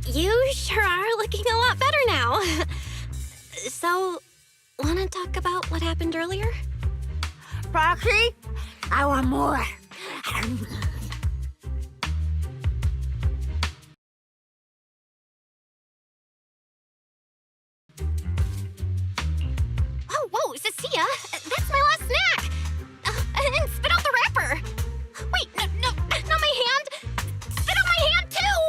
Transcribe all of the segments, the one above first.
You sure are looking a lot better now. So, wanna talk about what happened earlier? Proxy, I want more. Whoa, Cecilia, that's my last snack! And spit out the wrapper! Wait, no, not my hand! Spit out my hand too!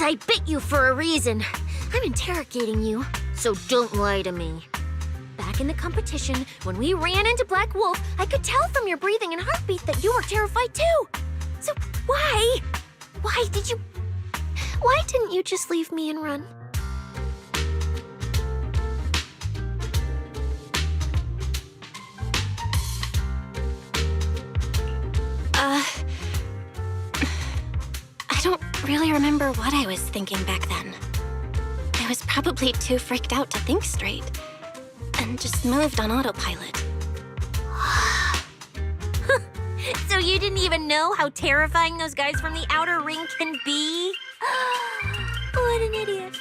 I bit you for a reason. I'm interrogating you, so don't lie to me. Back in the competition, when we ran into Black Wolf, I could tell from your breathing and heartbeat that you were terrified too. So why? Why didn't you just leave me and run? I don't really remember what I was thinking back then. I was probably too freaked out to think straight, and just moved on autopilot. So you didn't even know how terrifying those guys from the outer ring can be? What an idiot.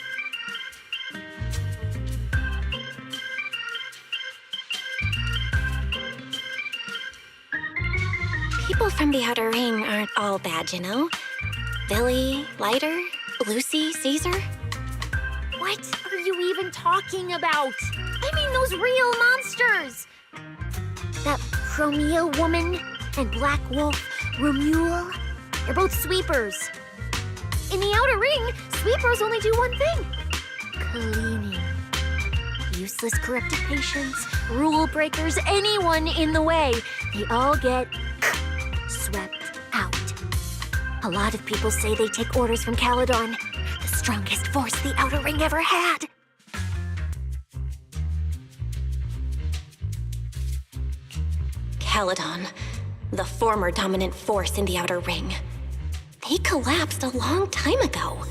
People from the outer ring aren't all bad, you know? Billy, Lighter, Lucy, Caesar. What are you even talking about? I mean those real monsters! That Chromia woman and Black Wolf, Romule, they're both sweepers. In the outer ring, sweepers only do one thing. Cleaning. Useless corrupted patients, rule breakers, anyone in the way. They all get swept out. A lot of people say they take orders from Caledon, the strongest force the outer ring ever had. Caledon, the former dominant force in the outer ring. They collapsed a long time ago.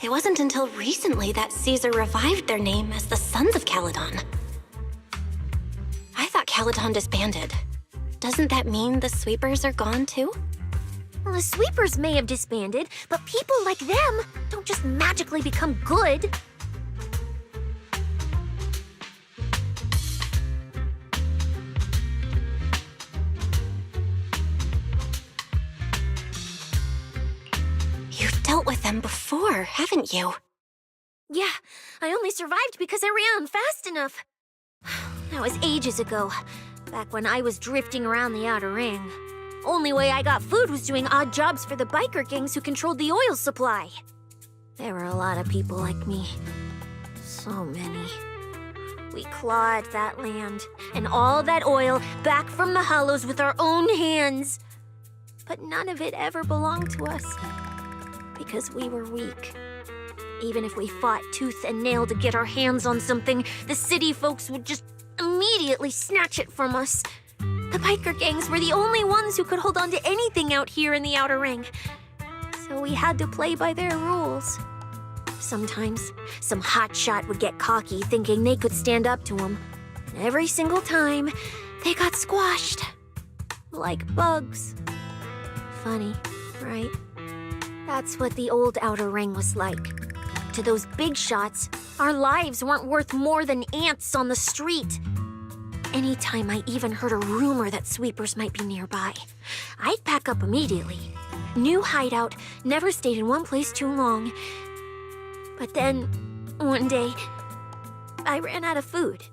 It wasn't until recently that Caesar revived their name as the Sons of Caledon. I thought Caledon disbanded. Doesn't that mean the sweepers are gone too? Well, the sweepers may have disbanded, but people like them don't just magically become good. You've dealt with them before, haven't you? Yeah, I only survived because I ran fast enough. That was ages ago, back when I was drifting around the outer ring. Only way I got food was doing odd jobs for the biker gangs who controlled the oil supply. There were a lot of people like me. So many. We clawed that land and all that oil back from the hollows with our own hands. But none of it ever belonged to us. Because we were weak. Even if we fought tooth and nail to get our hands on something, the city folks would just immediately snatch it from us. The biker gangs were the only ones who could hold on to anything out here in the outer ring. So we had to play by their rules. Sometimes, some hotshot would get cocky thinking they could stand up to them. And every single time, they got squashed. Like bugs. Funny, right? That's what the old outer ring was like. To those big shots, our lives weren't worth more than ants on the street. Anytime I even heard a rumor that sweepers might be nearby, I'd pack up immediately. New hideout, never stayed in one place too long. But then, one day, I ran out of food.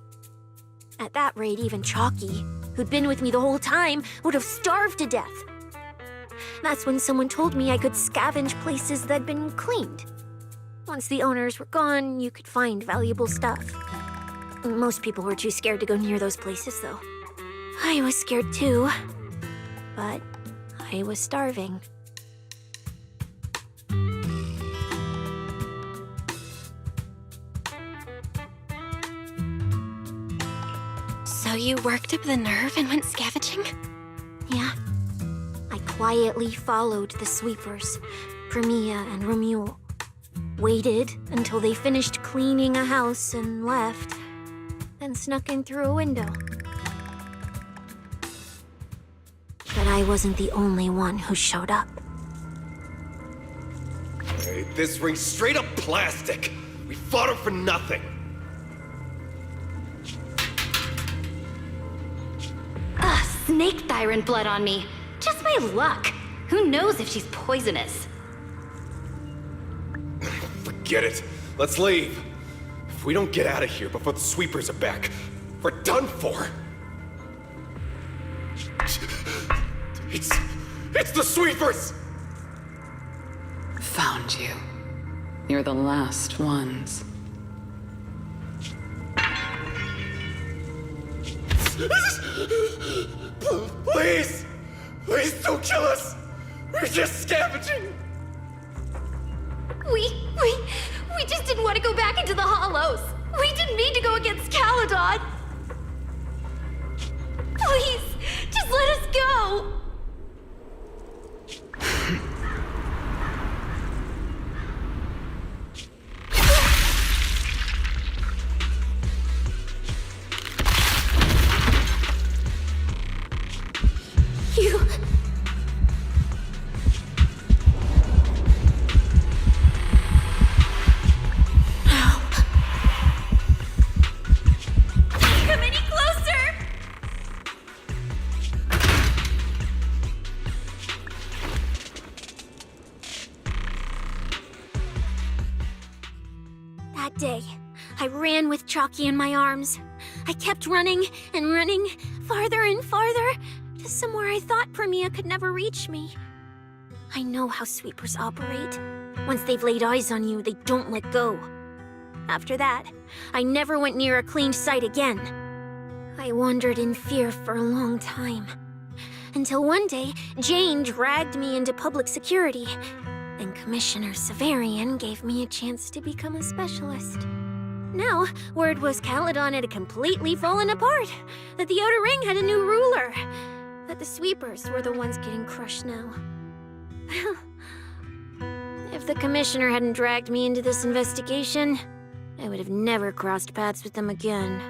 At that rate, even Chalky, who'd been with me the whole time, would have starved to death. That's when someone told me I could scavenge places that'd been cleaned. Once the owners were gone, you could find valuable stuff. Most people were too scared to go near those places, though. I was scared too, but I was starving. So you worked up the nerve and went scavenging? Yeah. I quietly followed the sweepers, Chromia and Romule. Waited until they finished cleaning a house and left, then snuck in through a window. But I wasn't the only one who showed up. Hey, this ring's straight up plastic. We fought her for nothing. Snake thyron blood on me. Just my luck. Who knows if she's poisonous? Forget it. Let's leave. If we don't get out of here before the sweepers are back, we're done for. It's the sweepers! Found you. You're the last ones. Please! Please don't kill us! We're just scavenging! We just didn't want to go back into the hollows. We didn't mean to go against Caledon. Please, just let us go. You... Come any closer. That day, I ran with Chalky in my arms. I kept running and running, farther and farther, to somewhere I thought Premia could never reach me. I know how sweepers operate. Once they've laid eyes on you, they don't let go. After that, I never went near a cleaned site again. I wandered in fear for a long time. Until one day, Jane dragged me into public security, and Commissioner Severian gave me a chance to become a specialist. Now, word was Caledon had completely fallen apart, that the Outer Ring had a new ruler, that the sweepers were the ones getting crushed now. If the Commissioner hadn't dragged me into this investigation, I would have never crossed paths with them again.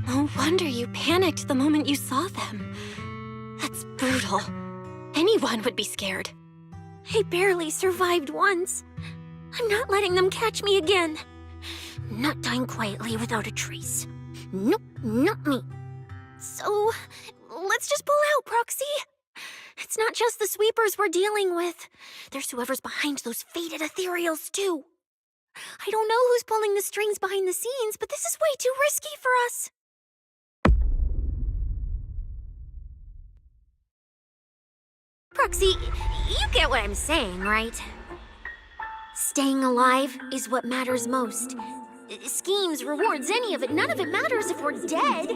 No wonder you panicked the moment you saw them. That's brutal. Anyone would be scared. I barely survived once. I'm not letting them catch me again. I'm not dying quietly without a trace. Nope, not me. So, let's just pull out, Proxy. It's not just the sweepers we're dealing with. There's whoever's behind those faded ethereals, too. I don't know who's pulling the strings behind the scenes, but this is way too risky for us. Proxy, you get what I'm saying, right? Staying alive is what matters most. Schemes, rewards, any of it, none of it matters if we're dead.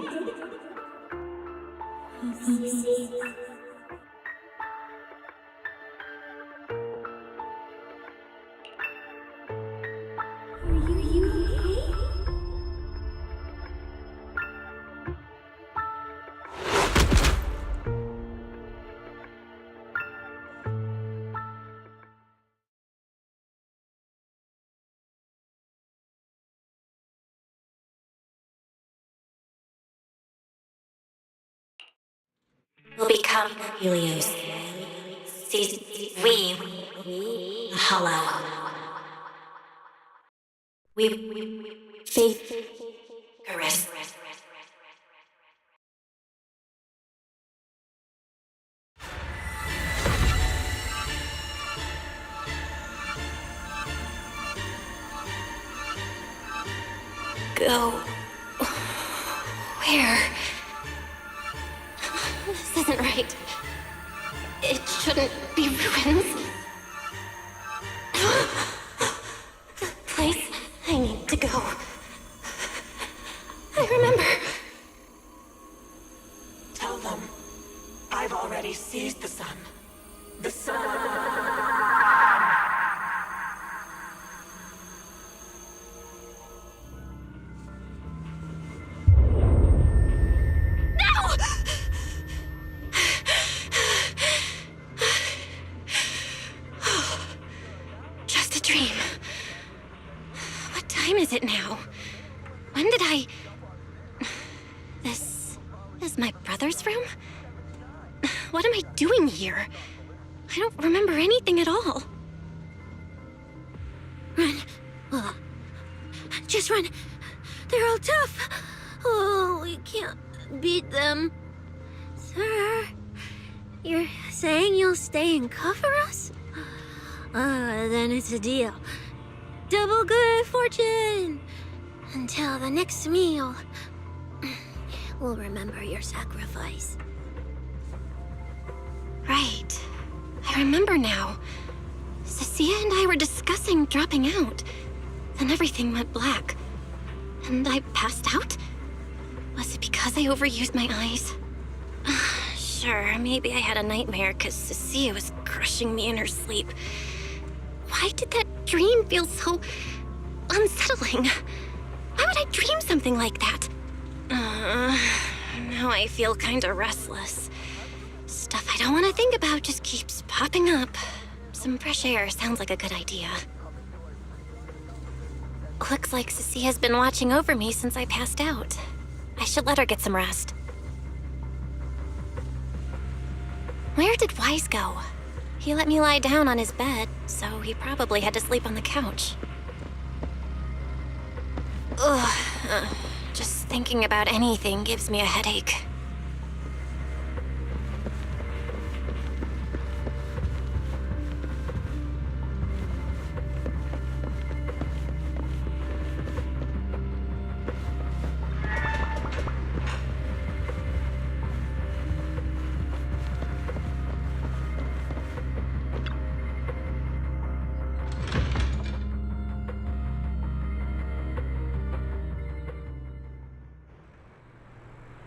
Will become Helios. We hollow. We faith caress. Go. Where? This isn't right. It shouldn't be ruins. The place I need to go. I remember. Tell them I've already seized the sun. The sun! Just a dream. What time is it now? When did I... What am I doing here? I don't remember anything at all. Run. Just run. They're all tough. Oh, we can't beat them. Sir, you're saying you'll stay and cover us? Then it's a deal. Double good fortune. Until the next meal. We'll remember your sacrifice. Right. I remember now. Cecilia and I were discussing dropping out. Then everything went black. And I passed out? Was it because I overused my eyes? Sure, maybe I had a nightmare because Cecilia was crushing me in her sleep. Why did that dream feel so unsettling? Why would I dream something like that? Now I feel kinda restless. Stuff I don't want to think about just keeps popping up. Some fresh air sounds like a good idea. Looks like Cecilia's been watching over me since I passed out. I should let her get some rest. Where did Wise go? He let me lie down on his bed, so he probably had to sleep on the couch. Ugh. Just thinking about anything gives me a headache.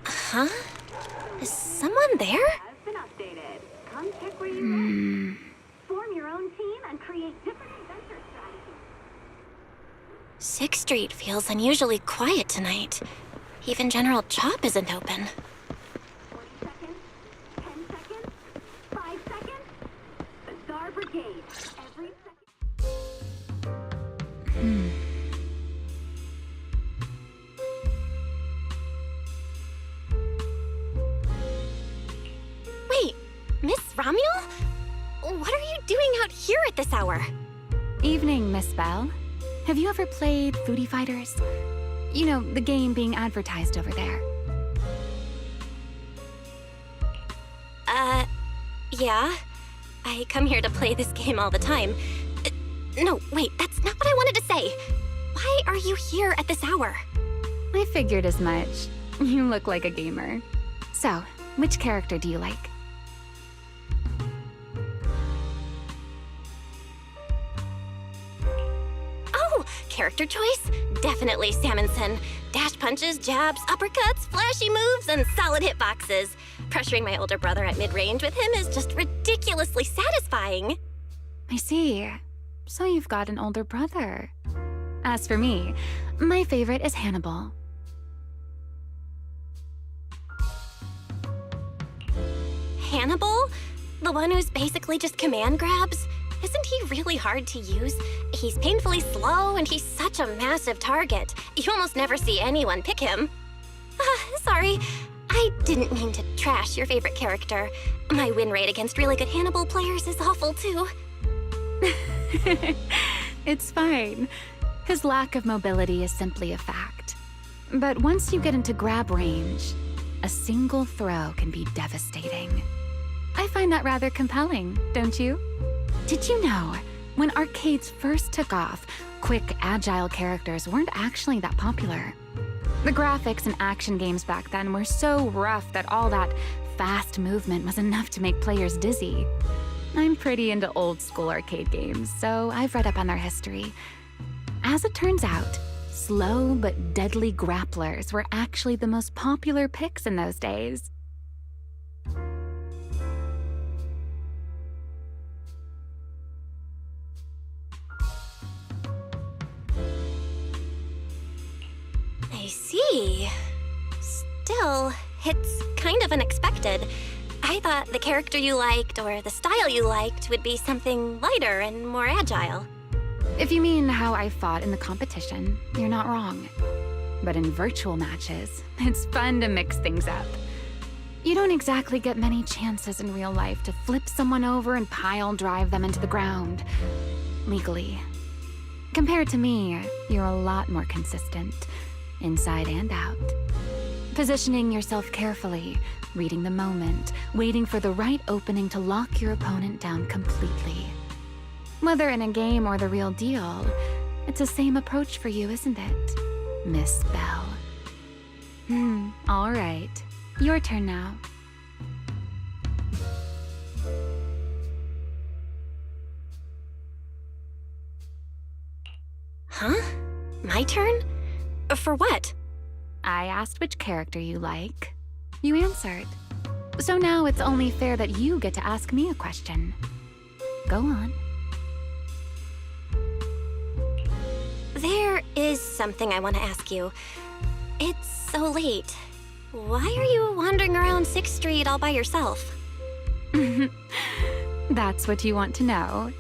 Huh? Is someone there? Has been updated. Come check where you live. Form your own team and create different adventure strategies. 6th Street feels unusually quiet tonight. Even General Chop isn't open. 20 seconds, 10 seconds, 5 seconds. Bazaar Brigade. Every second. Wait, Miss Romuel? What are you doing out here at this hour? Evening, Miss Bell. Have you ever played Foodie Fighters? You know, the game being advertised over there. Yeah. I come here to play this game all the time. No, wait, that's not what I wanted to say. Why are you here at this hour? I figured as much. You look like a gamer. So, which character do you like? Oh, character choice? Definitely Salmonson. Dash punches, jabs, uppercuts, flashy moves, and solid hitboxes. Pressuring my older brother at mid-range with him is just ridiculously satisfying. I see. So you've got an older brother. As for me, my favorite is Hannibal. Hannibal? The one who's basically just command grabs? Isn't he really hard to use? He's painfully slow, and he's such a massive target. You almost never see anyone pick him. Sorry. I didn't mean to trash your favorite character. My win rate against really good Hannibal players is awful, too. It's fine. His lack of mobility is simply a fact. But once you get into grab range, a single throw can be devastating. I find that rather compelling, don't you? Did you know, when arcades first took off, quick, agile characters weren't actually that popular. The graphics in action games back then were so rough that all that fast movement was enough to make players dizzy. I'm pretty into old school arcade games, so I've read up on their history. As it turns out, slow but deadly grapplers were actually the most popular picks in those days. I see. Still, it's kind of unexpected. I thought the character you liked or the style you liked would be something lighter and more agile. If you mean how I fought in the competition, you're not wrong. But in virtual matches, it's fun to mix things up. You don't exactly get many chances in real life to flip someone over and pile drive them into the ground. Legally. Compared to me, you're a lot more consistent, inside and out. Positioning yourself carefully, reading the moment, waiting for the right opening to lock your opponent down completely. Whether in a game or the real deal, it's the same approach for you, isn't it, Miss Bell? All right. Your turn now. Huh? My turn? For what? I asked which character you like. You answered. So now it's only fair that you get to ask me a question. Go on. There is something I want to ask you. It's so late. Why are you wandering around 6th Street all by yourself? That's what you want to know.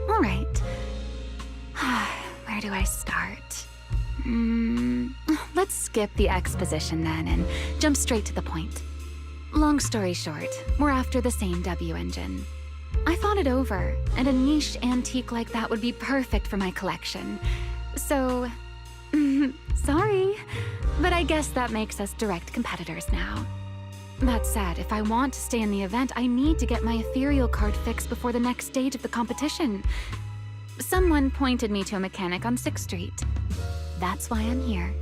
All right. Where do I start? Let's skip the exposition then and jump straight to the point. Long story short, we're after the same W engine. I thought it over, and a niche antique like that would be perfect for my collection. So, sorry, but I guess that makes us direct competitors now. That said, if I want to stay in the event, I need to get my ethereal card fixed before the next stage of the competition. Someone pointed me to a mechanic on 6th Street. That's why I'm here.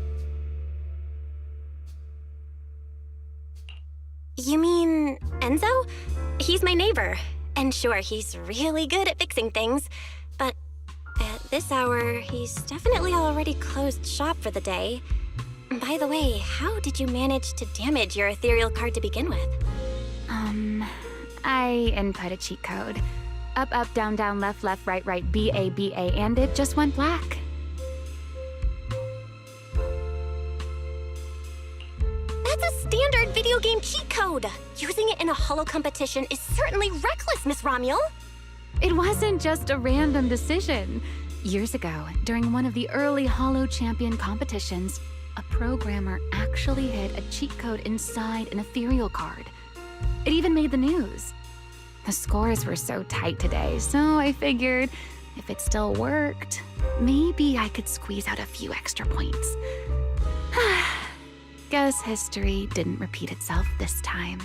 You mean Enzo? He's my neighbor. And sure, he's really good at fixing things, but at this hour, he's definitely already closed shop for the day. By the way, how did you manage to damage your ethereal card to begin with? I input a cheat code. Up, up, down, down, left, left, right, right, BA, BA, and it just went black. That's a standard video game cheat code. Using it in a holo competition is certainly reckless, Miss Romuel. It wasn't just a random decision. Years ago, during one of the early holo champion competitions, a programmer actually hid a cheat code inside an ethereal card. It even made the news. The scores were so tight today, so I figured if it still worked, maybe I could squeeze out a few extra points. Guess history didn't repeat itself this time.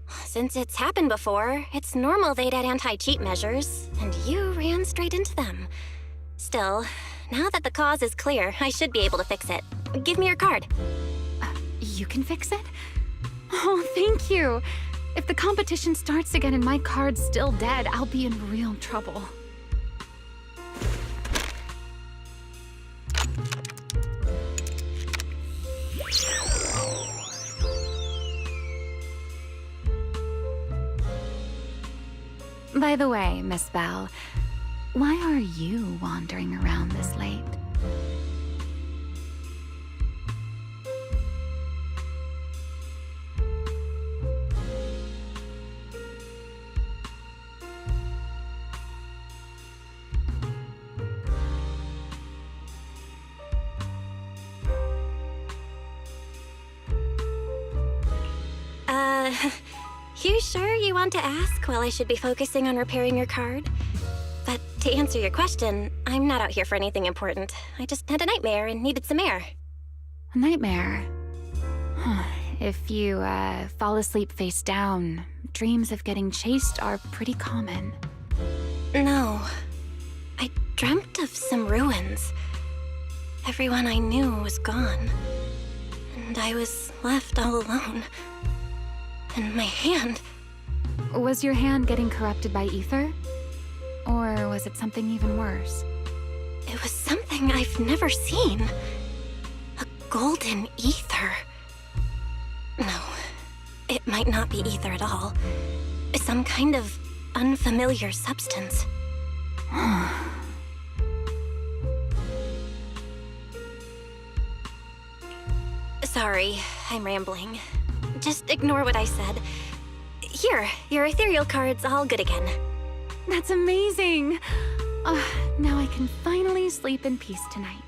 Since it's happened before, it's normal they'd add anti-cheat measures, and you ran straight into them. Still, now that the cause is clear, I should be able to fix it. Give me your card. You can fix it? Oh, thank you. If the competition starts again and my card's still dead, I'll be in real trouble. By the way, Miss Bell, why are you wandering around this late? You sure you want to ask while I should be focusing on repairing your card? But to answer your question, I'm not out here for anything important. I just had a nightmare and needed some air. A nightmare? If you fall asleep face down, dreams of getting chased are pretty common. No. I dreamt of some ruins. Everyone I knew was gone. And I was left all alone. And my hand... Was your hand getting corrupted by ether? Or was it something even worse? It was something I've never seen. A golden ether. No, it might not be ether at all. Some kind of unfamiliar substance. Sorry, I'm rambling. Just ignore what I said. Here, your ethereal card's all good again. That's amazing! Now I can finally sleep in peace tonight.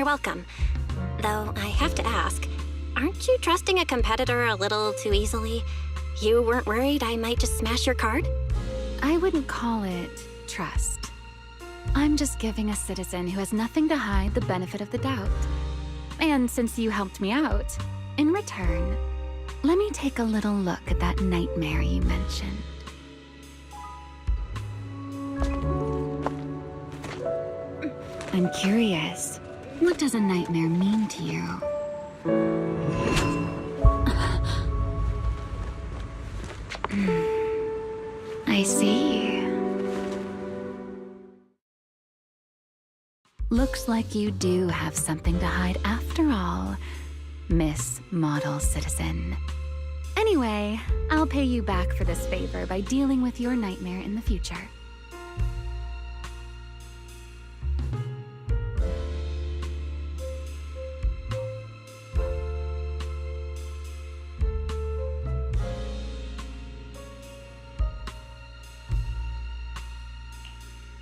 You're welcome. Though I have to ask, aren't you trusting a competitor a little too easily? You weren't worried I might just smash your card? I wouldn't call it trust. I'm just giving a citizen who has nothing to hide the benefit of the doubt. And since you helped me out, in return, let me take a little look at that nightmare you mentioned. I'm curious, what does a nightmare mean to you? I see. Looks like you do have something to hide after all, Miss Model Citizen. Anyway, I'll pay you back for this favor by dealing with your nightmare in the future.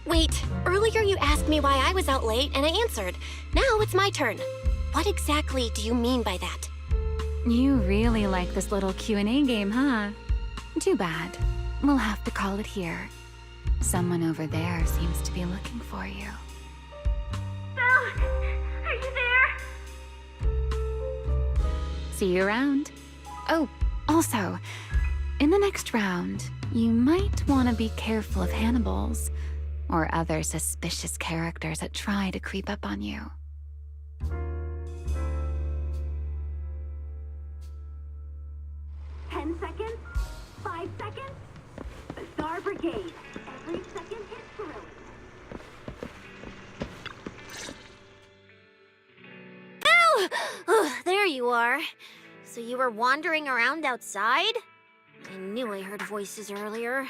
Wait, earlier you asked me why I was out late and I answered. Now it's my turn. What exactly do you mean by that? You really like this little Q&A game, huh? Too bad. We'll have to call it here. Someone over there seems to be looking for you. Belle, are you there? See you around. Oh, also, in the next round, you might want to be careful of Hannibals or other suspicious characters that try to creep up on you. Ten seconds? 5 seconds? The Star Brigade. Every second is thrilling. Oh, there you are. So you were wandering around outside? I knew I heard voices earlier.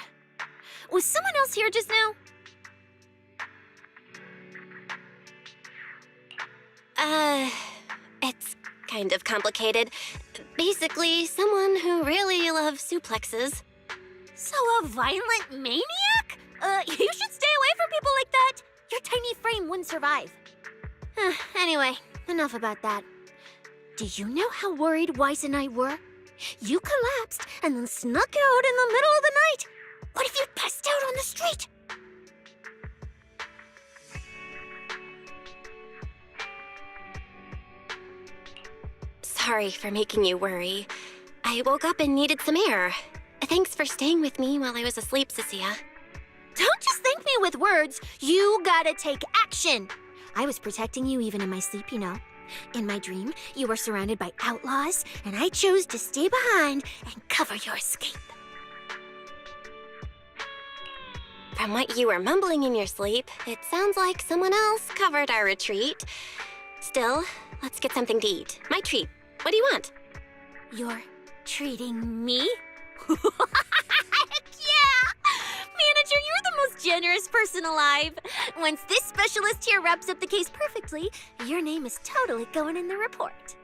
Was someone else here just now? It's kind of complicated. Basically, someone who really loves suplexes. So a violent maniac? You should stay away from people like that. Your tiny frame wouldn't survive. Anyway, enough about that. Do you know how worried Wise and I were? You collapsed and then snuck out in the middle of the night. What if you passed out on the street? Sorry for making you worry. I woke up and needed some air. Thanks for staying with me while I was asleep, Cecilia. Don't just thank me with words. You gotta take action. I was protecting you even in my sleep, you know. In my dream, you were surrounded by outlaws, and I chose to stay behind and cover your escape. From what you were mumbling in your sleep, it sounds like someone else covered our retreat. Still, let's get something to eat. My treat. What do you want? You're treating me? Heck yeah! Manager, you're the most generous person alive. Once this specialist here wraps up the case perfectly, your name is totally going in the report.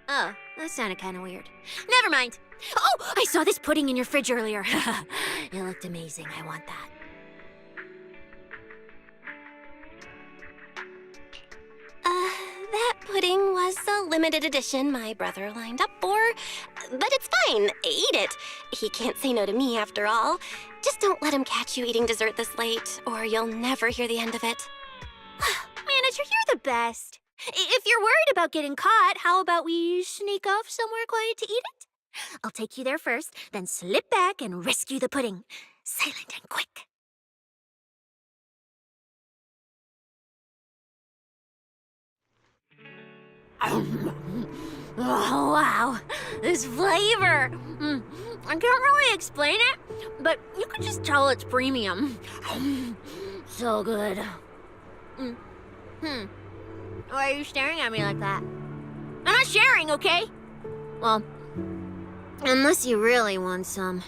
Oh, that sounded kind of weird. Never mind. Oh, I saw this pudding in your fridge earlier. It looked amazing. I want that. That pudding was a limited edition my brother lined up for. But it's fine. Eat it. He can't say no to me after all. Just don't let him catch you eating dessert this late, or you'll never hear the end of it. Manager, you're the best. If you're worried about getting caught, how about we sneak off somewhere quiet to eat it? I'll take you there first, then slip back and rescue the pudding. Silent and quick. Oh, wow. This flavor. I can't really explain it, but you can just tell it's premium. So good. Why are you staring at me like that? I'm not sharing, okay? Well, unless you really want some.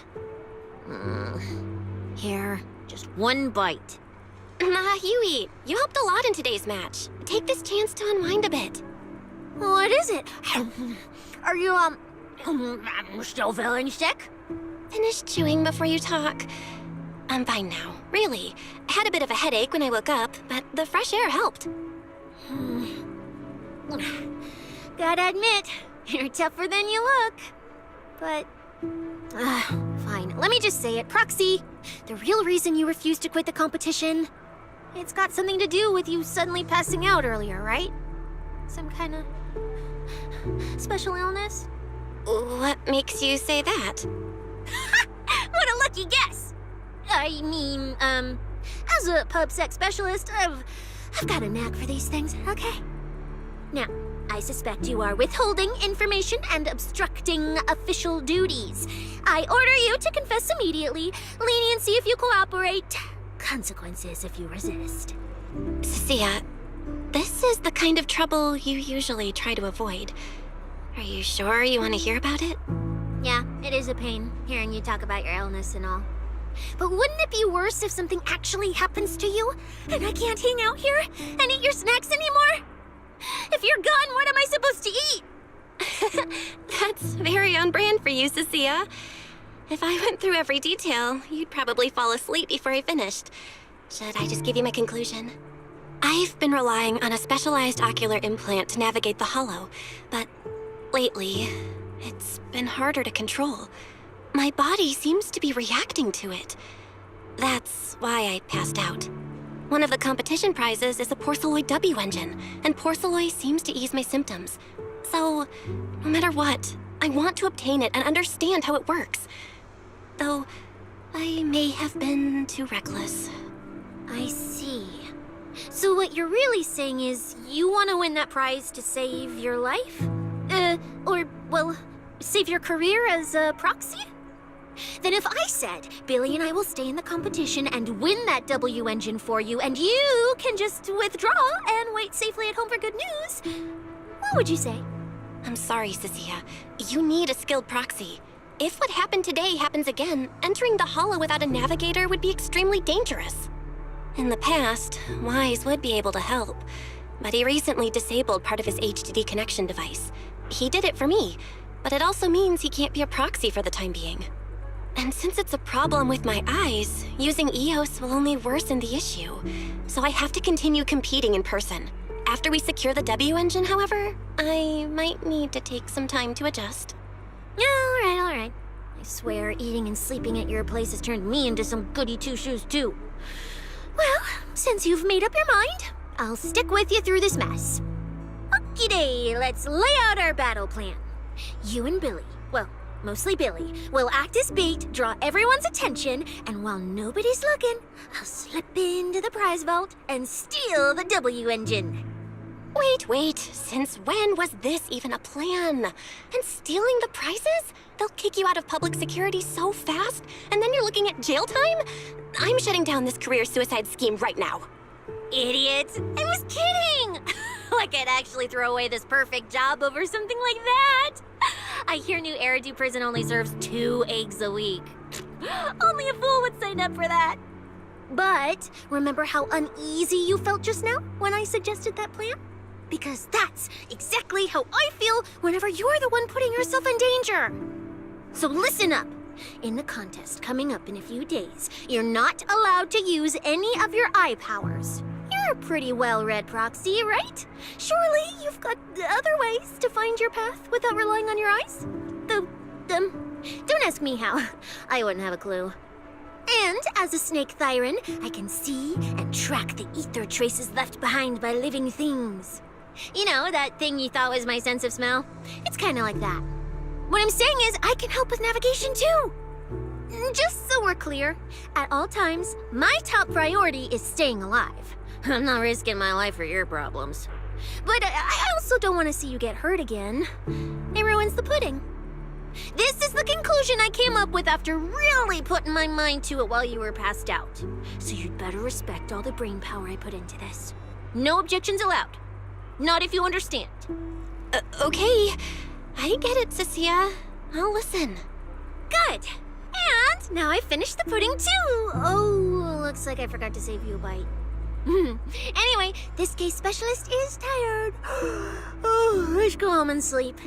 Here, just one bite. Nah, you eat. You helped a lot in today's match. Take this chance to unwind a bit. What is it? Are you, still feeling sick? Finish chewing before you talk. I'm fine now, really. I had a bit of a headache when I woke up, but the fresh air helped. Gotta admit, you're tougher than you look. But, fine. Let me just say it. Proxy, the real reason you refused to quit the competition, it's got something to do with you suddenly passing out earlier, right? Some kind of special illness? What makes you say that? What a lucky guess! I mean, as a pub sex specialist, I've got a knack for these things, okay? Now, I suspect you are withholding information and obstructing official duties. I order you to confess immediately, leniency if you cooperate, consequences if you resist. Cecilia, this is the kind of trouble you usually try to avoid. Are you sure you want to hear about it? Yeah, it is a pain, hearing you talk about your illness and all. But wouldn't it be worse if something actually happens to you, and I can't hang out here and eat your snacks anymore? If you're gone, what am I supposed to eat? That's very on brand for you, Cecilia. If I went through every detail, you'd probably fall asleep before I finished. Should I just give you my conclusion? I've been relying on a specialized ocular implant to navigate the hollow, but lately, it's been harder to control. My body seems to be reacting to it. That's why I passed out. One of the competition prizes is a Porceloid W engine, and Porceloid seems to ease my symptoms. So, no matter what, I want to obtain it and understand how it works. Though, I may have been too reckless. I see. So what you're really saying is you want to win that prize to save your life? Well, save your career as a proxy? Then if I said, Billy and I will stay in the competition and win that W engine for you, and you can just withdraw and wait safely at home for good news, what would you say? I'm sorry, Cecilia. You need a skilled proxy. If what happened today happens again, entering the hollow without a navigator would be extremely dangerous. In the past, Wise would be able to help, but he recently disabled part of his HDD connection device. He did it for me, but it also means he can't be a proxy for the time being. And since it's a problem with my eyes, using EOS will only worsen the issue. So I have to continue competing in person. After we secure the W engine, however, I might need to take some time to adjust. All right. I swear, eating and sleeping at your place has turned me into some goody two-shoes, too. Well, since you've made up your mind, I'll stick with you through this mess. Okie-day, let's lay out our battle plan. You and Billy, well, mostly Billy, will act as bait, draw everyone's attention, and while nobody's looking, I'll slip into the prize vault and steal the W engine. Wait, since when was this even a plan? And stealing the prizes? They'll kick you out of public security so fast, and then you're looking at jail time? I'm shutting down this career suicide scheme right now. Idiot! I was kidding! Like I'd actually throw away this perfect job over something like that! I hear New Eridan prison only serves 2 eggs a week. Only a fool would sign up for that. But remember how uneasy you felt just now when I suggested that plan? Because that's exactly how I feel whenever you're the one putting yourself in danger. So listen up. In the contest coming up in a few days, you're not allowed to use any of your eye powers. You're a pretty well-read proxy, right? Surely you've got other ways to find your path without relying on your eyes? Don't ask me how. I wouldn't have a clue. And as a snake Thyran, I can see and track the ether traces left behind by living things. You know, that thing you thought was my sense of smell? It's kind of like that. What I'm saying is, I can help with navigation too. Just so we're clear, at all times, my top priority is staying alive. I'm not risking my life for your problems. But I also don't want to see you get hurt again. It ruins the pudding. This is the conclusion I came up with after really putting my mind to it while you were passed out. So you'd better respect all the brain power I put into this. No objections allowed. Not if you understand. Okay. I get it, Cecilia. I'll listen. Good. And now I finished the pudding too. Oh, looks like I forgot to save you a bite. Anyway, this case specialist is tired. Oh, I should go home and sleep.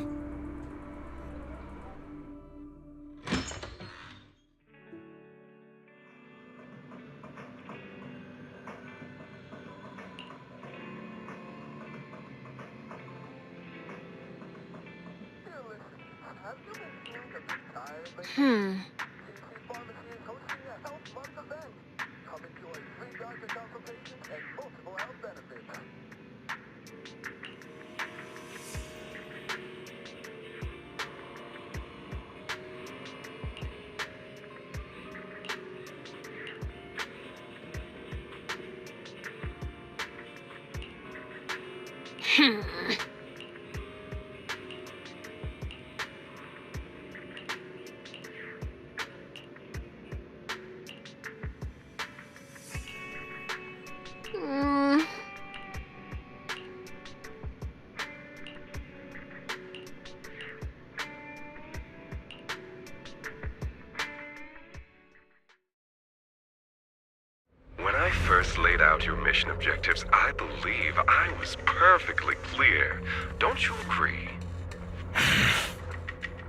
When I first laid out your mission objectives, I believe I was perfectly clear. Don't you agree?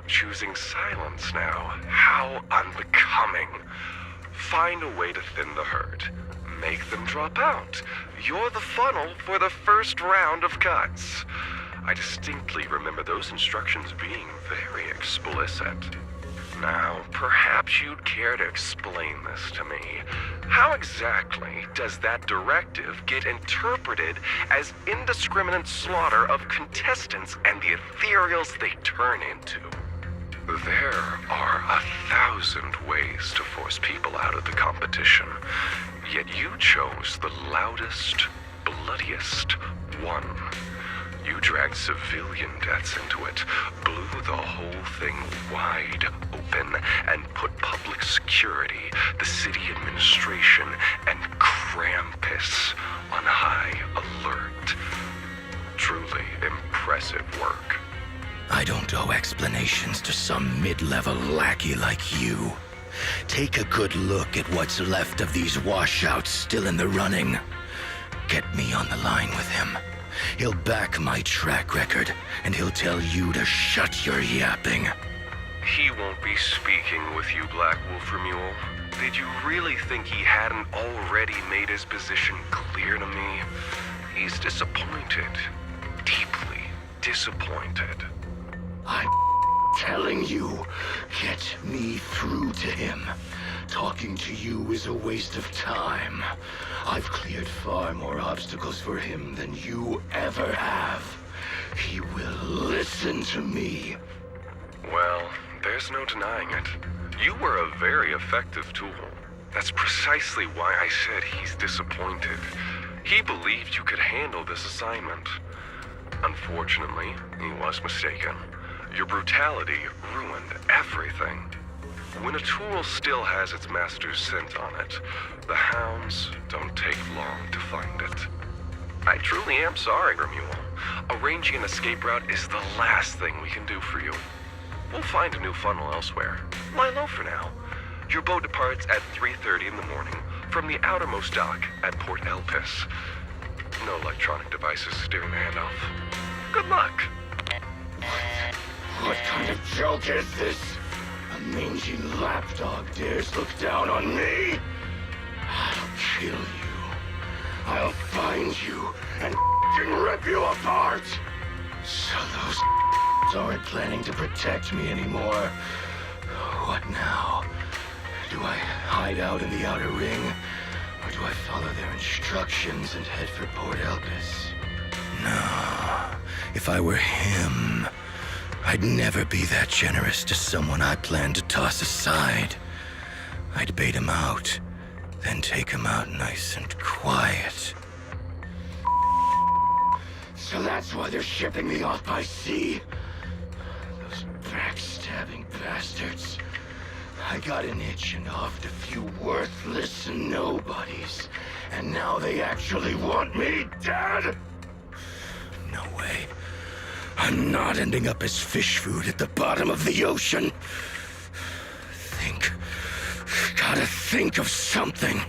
Choosing silence now. How unbecoming. Find a way to thin the herd. Make them drop out. You're the funnel for the first round of cuts. I distinctly remember those instructions being very explicit. Now, perhaps you'd care to explain this to me. How exactly does that directive get interpreted as indiscriminate slaughter of contestants and the ethereals they turn into? There are 1,000 ways to force people out of the competition, yet you chose the loudest, bloodiest one. You dragged civilian deaths into it, blew the whole thing wide open, and put public security, the city administration, and Krampus on high alert. Truly impressive work. I don't owe explanations to some mid-level lackey like you. Take a good look at what's left of these washouts still in the running. Get me on the line with him. He'll back my track record, and he'll tell you to shut your yapping. He won't be speaking with you, Black Wolf Mule. Did you really think he hadn't already made his position clear to me? He's disappointed. Deeply disappointed. I'm telling you, get me through to him. Talking to you is a waste of time. I've cleared far more obstacles for him than you ever have. He will listen to me. Well, there's no denying it. You were a very effective tool. That's precisely why I said he's disappointed. He believed you could handle this assignment. Unfortunately, he was mistaken. Your brutality ruined everything. When a tool still has its master's scent on it, the hounds don't take long to find it. I truly am sorry, Remule. Arranging an escape route is the last thing we can do for you. We'll find a new funnel elsewhere. Lie low for now. Your boat departs at 3:30 in the morning from the outermost dock at Port Elpis. No electronic devices steering the handoff. Good luck. What kind of joke is this? A mangy lapdog dares look down on me? I'll kill you. I'll find you and rip you apart. So those aren't planning to protect me anymore. What now? Do I hide out in the outer ring? Or do I follow their instructions and head for Port Elpis? No. If I were him, I'd never be that generous to someone I planned to toss aside. I'd bait him out, then take him out nice and quiet. So that's why they're shipping me off by sea? Those backstabbing bastards. I got an itch and offed a few worthless nobodies, and now they actually want me dead? No way. I'm not ending up as fish food at the bottom of the ocean. Gotta think of something.